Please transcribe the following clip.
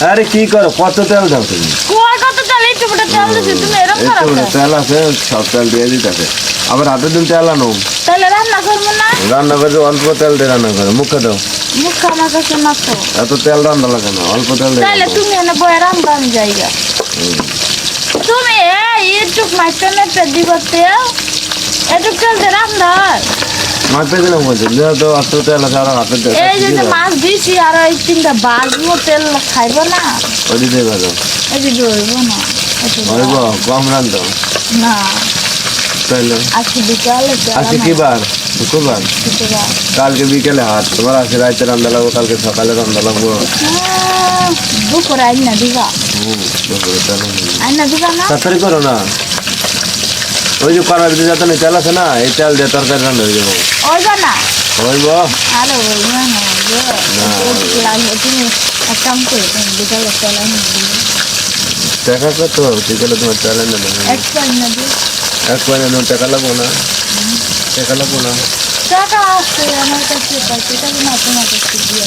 আরে কি করো, কত তেল দাও তুমি? কয় কত তেল একটু ফুটে তেল দিছি তুমি এরকম করো একটু তেল আছে, সব তেল দিয়ে দিতেছে। আবার হাতের দিন তেল আনো, তাহলে রান্না করবো না? রান্না করে অল্প তেল দিয়ে রান্না করে, মুখে দাও। মুখ আমার কাছে না তো। এত তেল রান্না লাগে না, অল্প তেল দিয়ে তাহলে রান্না করো। তুমি এনে বয়ে রান্না আমি যাইগা। তুমি এটুক মাইপে মেপে দিব তেল, এটুক তেল দিয়ে রান্না হয়? মাপে দিলাম বলছি, যেহেতু অত তেল আছে, আর হাতের তেল এই যে মাছ দিছি আর ওই তিনটা বাজবো, তেল খাইব না? ওই দিয়ে বাজো এই যে ধরবো না হইব, কম রান্ধো না। তাইলে। আজকে বিকালে আজকে কি বার? শুক্রবার। কালকে বিকেলে হাট, তোমার আজকে রাইতে রান্না লাগবো, কালকে সকালে রান্না লাগবো। দুপুরে আইনা দিবা? আইনা দিবা না? তাড়াতাড়ি করো না, ওই যে করার দিয়ে যাতে তেল আছে না, এই তেল দিয়ে তরকারি রান্না হয়ে যাবো। ওইবা না? হইব আরে ওইবা না, লাগবে। তুমি এক কাম করে তুমি বিকালে তেল আইনা দিবে। টাকা কত বিকেলে তোমার তেল এনে দেবে? এক আইনা দিবে। এক পয়সা টাকা লাগবো না, টাকা লাগবো না। টাকা আছে আমার কাছে, টাকা না তোমার কাছে দিয়ে